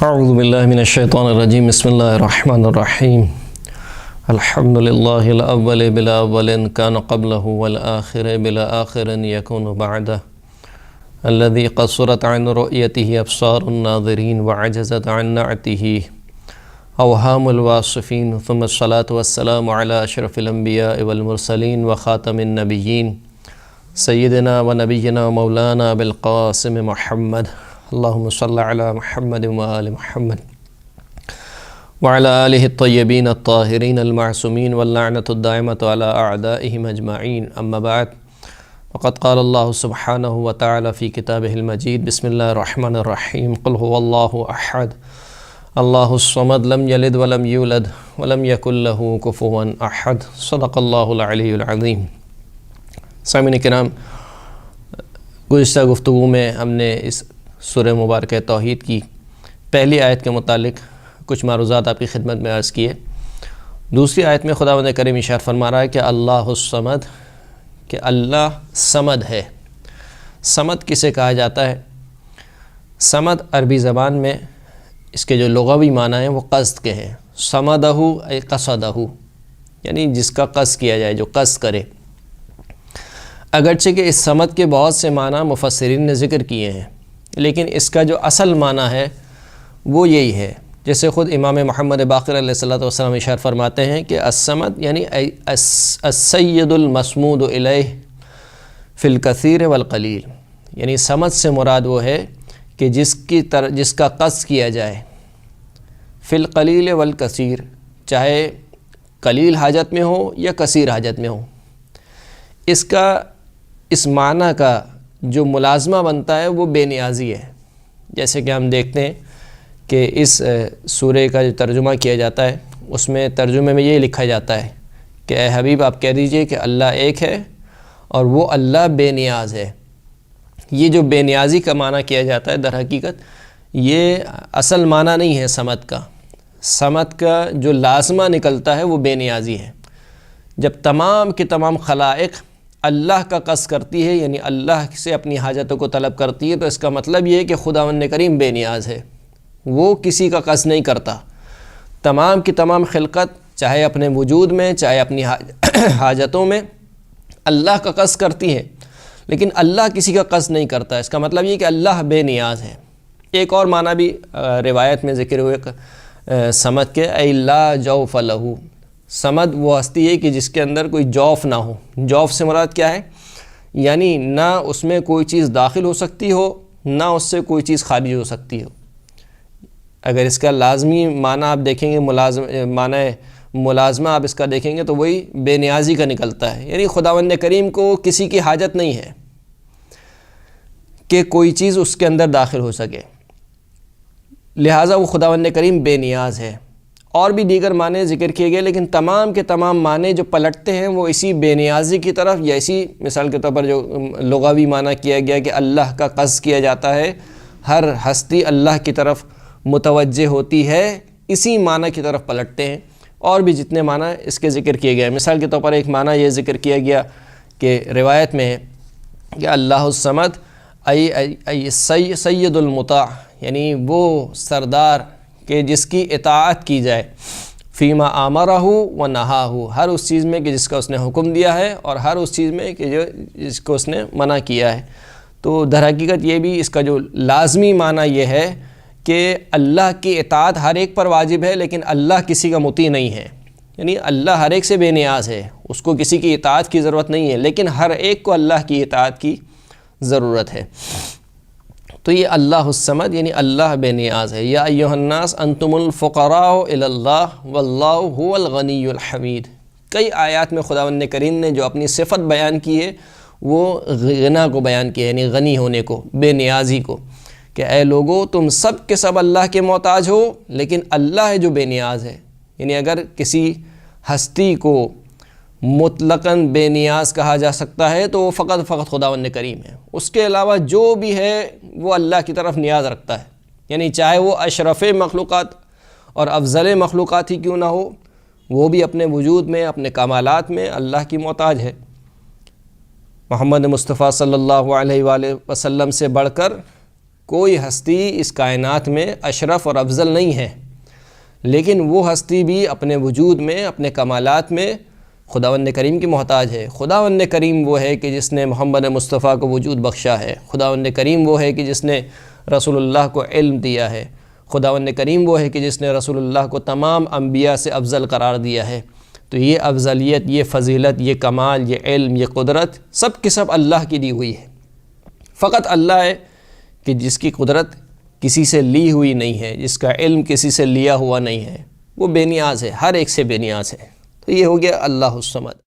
اعوذ باللہ من الشیطان الرجیم بسم اللہ الرحمن الرحیم الحمد للہ الاول بلا اول کان قبلہ والآخر بلا آخر یکون بعدہ الذي قصرت عن رؤيته ابصار الناظرين وعجزت عن نعته اوهام الواصفين ثم الصلاة والسلام على اشرف الانبیاء والمرسلین وخاتم النبیین سیدنا ونبینا مولانا بالقاسم محمد اللہم صلی علی محمد وآل محمد وعلى آلہ الطیبین الطاہرین المعصومین واللعنۃ الدائمۃ علی اعدائہم اجمعین اما بعد وقد قال اللہ سبحانہ وتعالی فی کتابہ المجید بسم اللہ الرحمن الرحیم قل هو اللہ احد اللہ الصمد لم یلد ولم یولد ولم یکن له کفوا احد صدق اللہ العلی العظیم۔ سامعین کرام، گزشتہ گفتگو میں ہم نے اس سورہ مبارکہ توحید کی پہلی آیت کے متعلق کچھ معروضات آپ کی خدمت میں عرض کیے۔ دوسری آیت میں خداوند کریم ارشاد فرما رہا ہے کہ اللہ الصمد، کہ اللہ صمد ہے۔ صمد کسے کہا جاتا ہے؟ صمد عربی زبان میں اس کے جو لغوی معنی ہیں وہ قصد کے ہیں۔ صمدہ ای قصدہ، یعنی جس کا قصد کیا جائے، جو قصد کرے۔ اگرچہ کہ اس صمد کے بہت سے معنی مفسرین نے ذکر کیے ہیں، لیکن اس کا جو اصل معنی ہے وہ یہی ہے، جیسے خود امام محمد باقر علیہ السلام ارشاد فرماتے ہیں کہ الصمد یعنی السید المسمود الیہ فی الکثیر والقلیل، یعنی صمد سے مراد وہ ہے کہ جس کا قصد کیا جائے فی القلیل والکثیر، چاہے قلیل حاجت میں ہو یا کثیر حاجت میں ہو۔ اس معنی کا جو ملازمہ بنتا ہے وہ بے نیازی ہے۔ جیسے کہ ہم دیکھتے ہیں کہ اس سورہ کا جو ترجمہ کیا جاتا ہے اس میں ترجمے میں یہ لکھا جاتا ہے کہ اے حبیب آپ کہہ دیجئے کہ اللہ ایک ہے اور وہ اللہ بے نیاز ہے۔ یہ جو بے نیازی کا معنی کیا جاتا ہے، در حقیقت یہ اصل معنی نہیں ہے صمد کا۔ صمد کا جو لازمہ نکلتا ہے وہ بے نیازی ہے۔ جب تمام کے تمام خلائق اللہ کا قصد کرتی ہے، یعنی اللہ سے اپنی حاجتوں کو طلب کرتی ہے، تو اس کا مطلب یہ ہے کہ خداوند کریم بے نیاز ہے، وہ کسی کا قصد نہیں کرتا۔ تمام کی تمام خلقت چاہے اپنے وجود میں چاہے اپنی حاجتوں میں اللہ کا قصد کرتی ہے، لیکن اللہ کسی کا قصد نہیں کرتا۔ اس کا مطلب یہ کہ اللہ بے نیاز ہے۔ ایک اور معنی بھی روایت میں ذکر ہوئے صمد کے، اے لا جوف لہ، صمد وہ ہستی ہے کہ جس کے اندر کوئی جوف نہ ہو۔ جوف سے مراد کیا ہے؟ یعنی نہ اس میں کوئی چیز داخل ہو سکتی ہو، نہ اس سے کوئی چیز خارج ہو سکتی ہو۔ اگر اس کا لازمی معنی آپ دیکھیں گے، ملازمہ آپ اس کا دیکھیں گے تو وہی بے نیازی کا نکلتا ہے، یعنی خداوند کریم کو کسی کی حاجت نہیں ہے کہ کوئی چیز اس کے اندر داخل ہو سکے، لہٰذا وہ خداوند کریم بے نیاز ہے۔ اور بھی دیگر معنی ذکر کیے گئے، لیکن تمام کے تمام معنی جو پلٹتے ہیں وہ اسی بے نیازی کی طرف، یا اسی مثال کے طور پر جو لغوی معنی کیا گیا کہ اللہ کا قصد کیا جاتا ہے، ہر ہستی اللہ کی طرف متوجہ ہوتی ہے، اسی معنی کی طرف پلٹتے ہیں۔ اور بھی جتنے معنی اس کے ذکر کیے گئے، مثال کے طور پر ایک معنی یہ ذکر کیا گیا کہ روایت میں ہے کہ اللہ الصمد ای سید المطاع، یعنی وہ سردار کہ جس کی اطاعت کی جائے، فیما آمرہ و نہاہ، ہر اس چیز میں کہ جس کا اس نے حکم دیا ہے اور ہر اس چیز میں کہ جس کو اس نے منع کیا ہے۔ تو در حقیقت یہ بھی اس کا جو لازمی معنی یہ ہے کہ اللہ کی اطاعت ہر ایک پر واجب ہے، لیکن اللہ کسی کا مطیع نہیں ہے، یعنی اللہ ہر ایک سے بے نیاز ہے، اس کو کسی کی اطاعت کی ضرورت نہیں ہے، لیکن ہر ایک کو اللہ کی اطاعت کی ضرورت ہے۔ تو یہ اللہ الصمد یعنی اللہ بے نیاز ہے۔ یا ایھا الناس انتم الفقراء الی اللہ واللہ هو الغنی الحمید۔ کئی آیات میں خداوند کریم نے جو اپنی صفت بیان کی ہے وہ غنا کو بیان کیا ہے، یعنی غنی ہونے کو، بے نیازی کو، کہ اے لوگو تم سب کے سب اللہ کے محتاج ہو، لیکن اللہ ہے جو بے نیاز ہے۔ یعنی اگر کسی ہستی کو مطلقاً بے نیاز کہا جا سکتا ہے تو وہ فقط خداوند کریم ہے، اس کے علاوہ جو بھی ہے وہ اللہ کی طرف نیاز رکھتا ہے، یعنی چاہے وہ اشرف مخلوقات اور افضل مخلوقات ہی کیوں نہ ہو، وہ بھی اپنے وجود میں اپنے کمالات میں اللہ کی محتاج ہے۔ محمد مصطفیٰ صلی اللہ علیہ وآلہ وسلم سے بڑھ کر کوئی ہستی اس کائنات میں اشرف اور افضل نہیں ہے، لیکن وہ ہستی بھی اپنے وجود میں، اپنے کمالات میں خداوند کریم کی محتاج ہے۔ خداوند کریم وہ ہے کہ جس نے محمد مصطفیٰ کو وجود بخشا ہے، خداوند کریم وہ ہے کہ جس نے رسول اللہ کو علم دیا ہے، خداوند کریم وہ ہے کہ جس نے رسول اللہ کو تمام انبیاء سے افضل قرار دیا ہے۔ تو یہ افضلیت، یہ فضیلت، یہ کمال، یہ علم، یہ قدرت سب کے سب اللہ کی دی ہوئی ہے۔ فقط اللہ ہے کہ جس کی قدرت کسی سے لی ہوئی نہیں ہے، جس کا علم کسی سے لیا ہوا نہیں ہے، وہ بے نیاز ہے، ہر ایک سے بے نیاز ہے۔ تو یہ ہو گیا اللہ الصمد۔